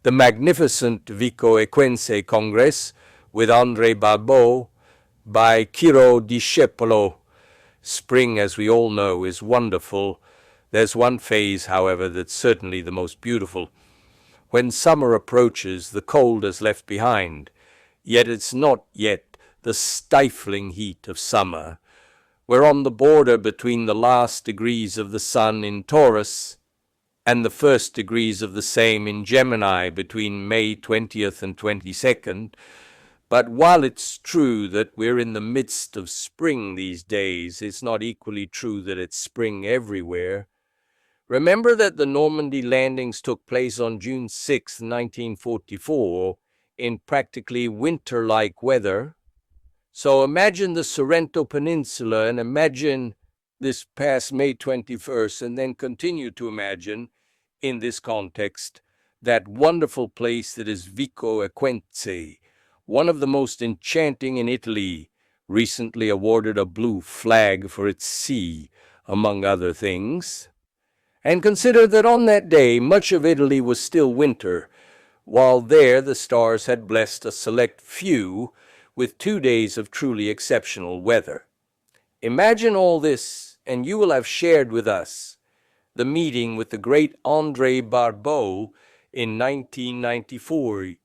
the magnificent Vico Equense Congress with André Barbault by Ciro Discepolo. Spring, as we all know, is wonderful. There's one phase, however, that's certainly the most beautiful. When summer approaches, the cold is left behind, yet it's not yet the stifling heat of summer. We're on the border between the last degrees of the sun in Taurus and the first degrees of the same in Gemini between May 20th and 22nd. But while it's true that we're in the midst of spring these days, it's not equally true that it's spring everywhere. Remember that the Normandy landings took place on June 6, 1944, in practically winter-like weather. So imagine the Sorrento Peninsula and imagine this past May 21st, and then continue to imagine, in this context, that wonderful place that is Vico Equense, one of the most enchanting in Italy, recently awarded a blue flag for its sea, among other things. And consider that on that day, much of Italy was still winter, while there the stars had blessed a select few with 2 days of truly exceptional weather. Imagine all this, and you will have shared with us the meeting with the great André Barbault in 1994.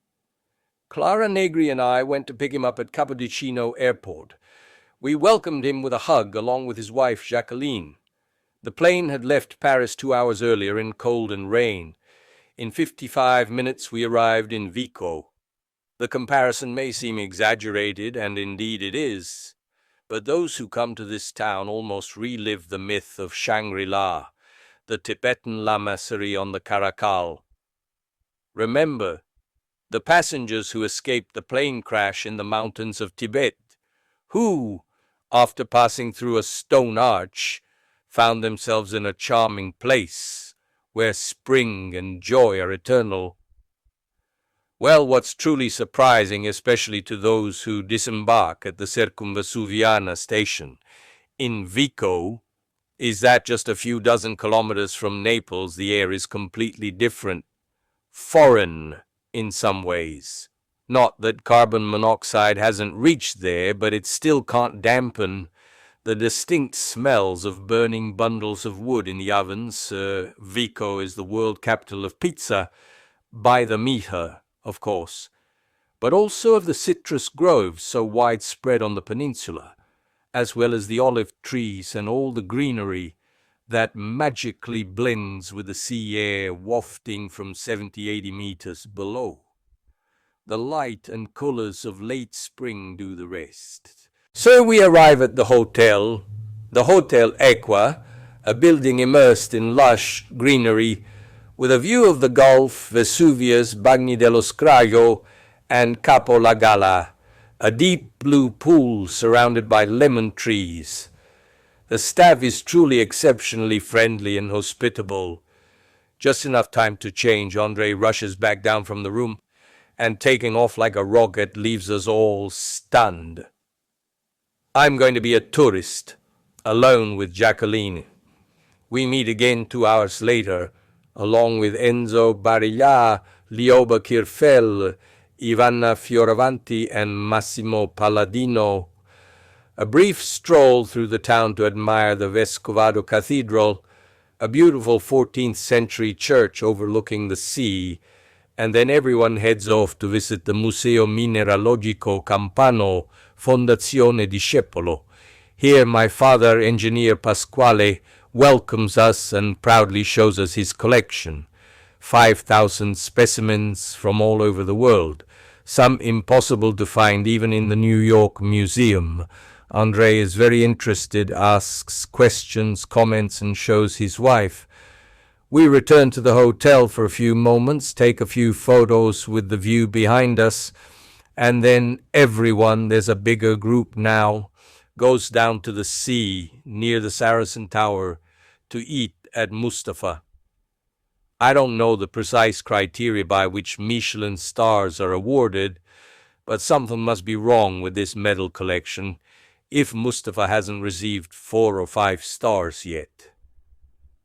Clara Negri and I went to pick him up at Capodichino Airport. We welcomed him with a hug along with his wife Jacqueline. The plane had left Paris 2 hours earlier in cold and rain. In 55 minutes we arrived in Vico. The comparison may seem exaggerated, and indeed it is, but those who come to this town almost relive the myth of Shangri-La, the Tibetan lamassery on the Caracal. Remember, the passengers who escaped the plane crash in the mountains of Tibet, who, after passing through a stone arch, found themselves in a charming place where spring and joy are eternal. Well, what's truly surprising, especially to those who disembark at the Circumvesuviana station in Vico, is that just a few dozen kilometers from Naples, the air is completely different, foreign in some ways. Not that carbon monoxide hasn't reached there, but it still can't dampen the distinct smells of burning bundles of wood in the ovens. Vico is the world capital of pizza, by the meter, of course, but also of the citrus groves so widespread on the peninsula, as well as the olive trees and all the greenery that magically blends with the sea air wafting from 70-80 meters below. The light and colors of late spring do the rest. So we arrive at the Hotel Equa, a building immersed in lush greenery with a view of the Gulf, Vesuvius, Bagni dello Scraglio, and Capo La Galla, a deep blue pool surrounded by lemon trees. The staff is truly exceptionally friendly and hospitable. Just enough time to change, André rushes back down from the room and, taking off like a rocket, leaves us all stunned. I'm going to be a tourist, alone with Jacqueline. We meet again 2 hours later, along with Enzo Bariglia, Lioba Kirfel, Ivana Fioravanti, and Massimo Palladino. A brief stroll through the town to admire the Vescovado Cathedral, a beautiful 14th century church overlooking the sea, and then everyone heads off to visit the Museo Mineralogico Campano, Fondazione Discepolo. Here my father, Engineer Pasquale, welcomes us and proudly shows us his collection. 5,000 specimens from all over the world, some impossible to find even in the New York Museum. André is very interested, asks questions, comments, and shows his wife. We return to the hotel for a few moments, take a few photos with the view behind us, and then everyone, there's a bigger group now, goes down to the sea near the Saracen Tower to eat at Mustafa. I don't know the precise criteria by which Michelin stars are awarded, but something must be wrong with this medal collection if Mustafa hasn't received 4 or 5 stars yet.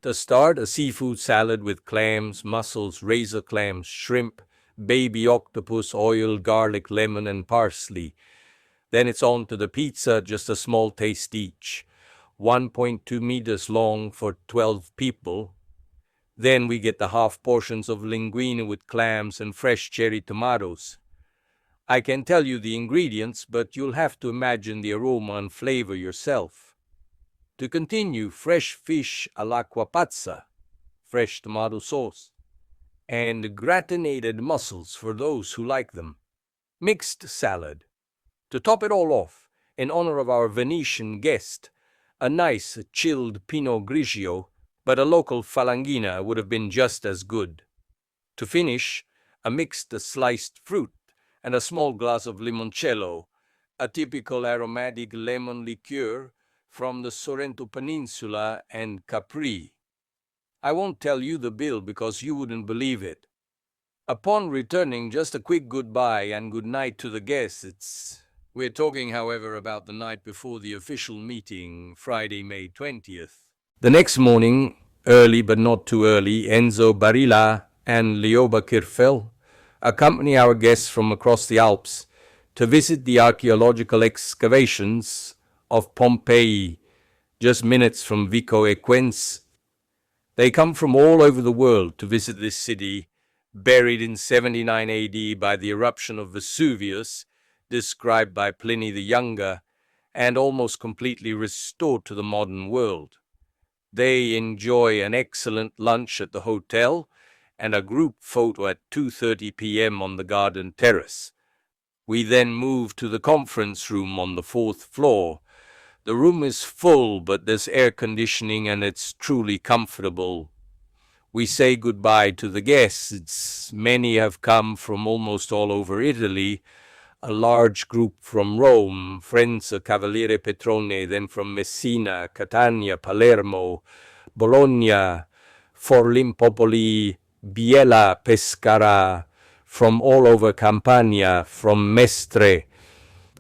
To start, a seafood salad with clams, mussels, razor clams, shrimp, baby octopus, oil, garlic, lemon, and parsley. Then it's on to the pizza, just a small taste each. 1.2 meters long for 12 people. Then we get the half portions of linguine with clams and fresh cherry tomatoes. I can tell you the ingredients, but you'll have to imagine the aroma and flavor yourself. To continue, fresh fish all'acqua pazza, fresh tomato sauce, and gratinated mussels for those who like them. Mixed salad. To top it all off, in honor of our Venetian guest, a nice chilled Pinot Grigio, but a local Falanghina would have been just as good. To finish, a mixed sliced fruit and a small glass of limoncello, a typical aromatic lemon liqueur from the Sorrento Peninsula and Capri. I won't tell you the bill because you wouldn't believe it. Upon returning, just a quick goodbye and good night to the guests. We're talking, however, about the night before the official meeting, Friday, May 20th. The next morning, early but not too early, Enzo Barilla and Lioba Kirfel accompany our guests from across the Alps to visit the archaeological excavations of Pompeii, just minutes from Vico Equense. They come from all over the world to visit this city, buried in 79 AD by the eruption of Vesuvius, described by Pliny the Younger, and almost completely restored to the modern world. They enjoy an excellent lunch at the hotel and a group photo at 2:30 p.m. on the garden terrace. We then move to the conference room on the 4th floor. The room is full, but there's air conditioning and it's truly comfortable. We say goodbye to the guests. Many have come from almost all over Italy. A large group from Rome, Frenza, Cavaliere Petrone, then from Messina, Catania, Palermo, Bologna, Forlimpopoli, Biella, Pescara, from all over Campania, from Mestre.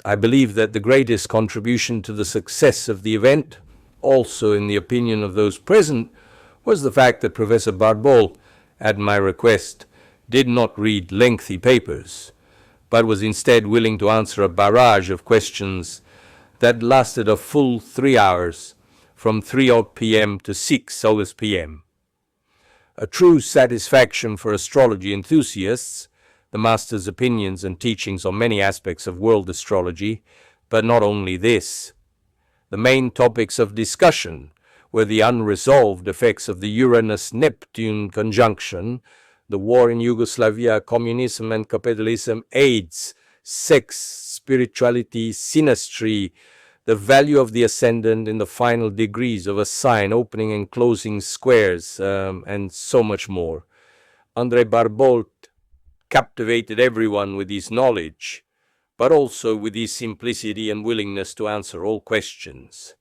I believe that the greatest contribution to the success of the event, also in the opinion of those present, was the fact that Professor Barbault, at my request, did not read lengthy papers, but was instead willing to answer a barrage of questions that lasted a full 3 hours, from 3 p.m. to 6 p.m. A true satisfaction for astrology enthusiasts, the master's opinions and teachings on many aspects of world astrology, but not only this. The main topics of discussion were the unresolved effects of the Uranus-Neptune conjunction, the war in Yugoslavia, communism and capitalism, AIDS, sex, spirituality, synastry, the value of the ascendant in the final degrees of a sign, opening and closing squares, and so much more. André Barbault captivated everyone with his knowledge, but also with his simplicity and willingness to answer all questions.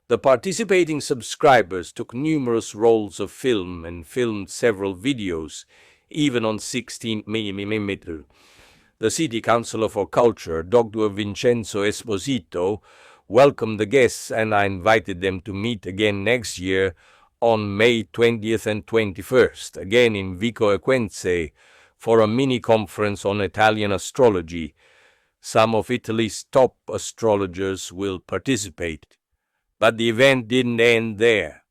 The participating subscribers took numerous rolls of film and filmed several videos, even on 16mm. The City Councilor for Culture, Dr. Vincenzo Esposito, welcomed the guests, and I invited them to meet again next year on May 20th and 21st, again in Vico Equense, for a mini-conference on Italian astrology. Some of Italy's top astrologers will participate. But the event didn't end there.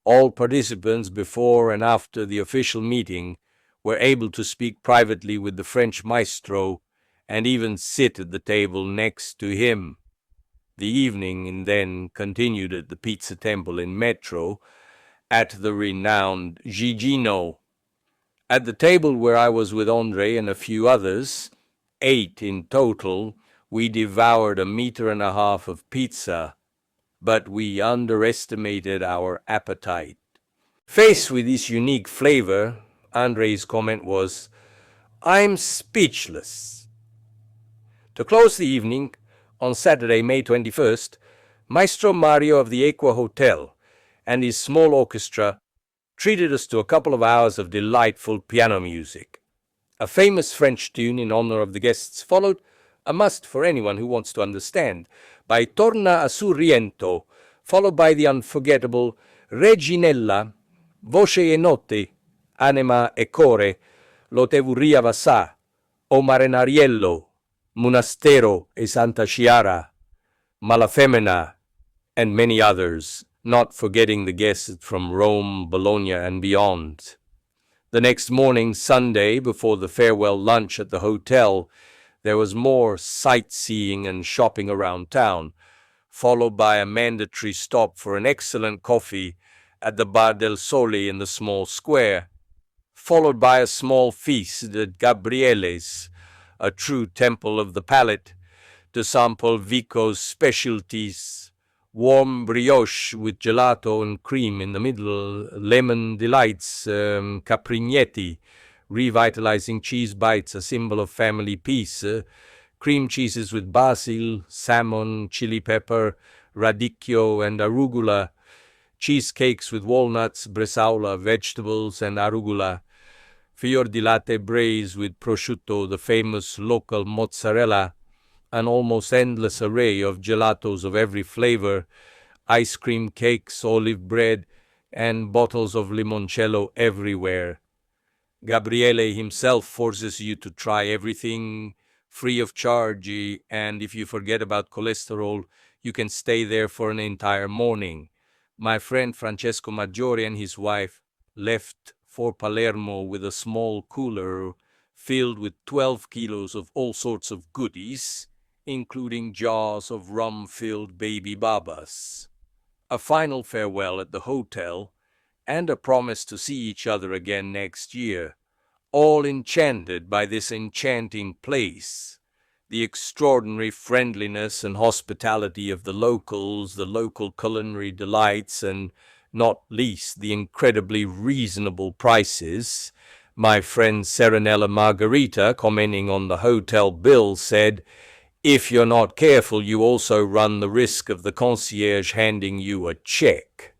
All participants before and after the official meeting were able to speak privately with the French maestro and even sit at the table next to him. The evening then continued at the Pizza Temple in Metro at the renowned Gigino. At the table where I was with André and a few others, 8 in total, we devoured 1.5 meters of pizza, but we underestimated our appetite. Faced with this unique flavor, André's comment was, "I'm speechless." To close the evening, on Saturday, May 21st, Maestro Mario of the Equa Hotel and his small orchestra treated us to a couple of hours of delightful piano music. A famous French tune in honor of the guests followed, a must for anyone who wants to understand, by Torna a Sorrento, followed by the unforgettable Reginella, Voce e Notte, Anima e Core, Lotevuria Vassà, O Marenariello, Monastero e Santa Chiara, Malafemina, and many others, not forgetting the guests from Rome, Bologna, and beyond. The next morning, Sunday, before the farewell lunch at the hotel, there was more sightseeing and shopping around town, followed by a mandatory stop for an excellent coffee at the Bar del Sole in the small square, followed by a small feast at Gabriele's, a true temple of the palate, to sample Vico's specialties: warm brioche with gelato and cream in the middle, lemon delights, caprignetti, revitalizing cheese bites, a symbol of family peace, cream cheeses with basil, salmon, chili pepper, radicchio, and arugula, cheesecakes with walnuts, bresaola, vegetables, and arugula, fior di latte braised with prosciutto, the famous local mozzarella, an almost endless array of gelatos of every flavor, ice cream cakes, olive bread, and bottles of limoncello everywhere. Gabriele himself forces you to try everything free of charge, and if you forget about cholesterol, you can stay there for an entire morning. My friend Francesco Maggiore and his wife left for Palermo with a small cooler filled with 12 kilos of all sorts of goodies, including jars of rum-filled baby babas. A final farewell at the hotel, and a promise to see each other again next year, all enchanted by this enchanting place. The extraordinary friendliness and hospitality of the locals, the local culinary delights, and not least the incredibly reasonable prices. My friend Serenella Margherita, commenting on the hotel bill, said, "If you're not careful, you also run the risk of the concierge handing you a check."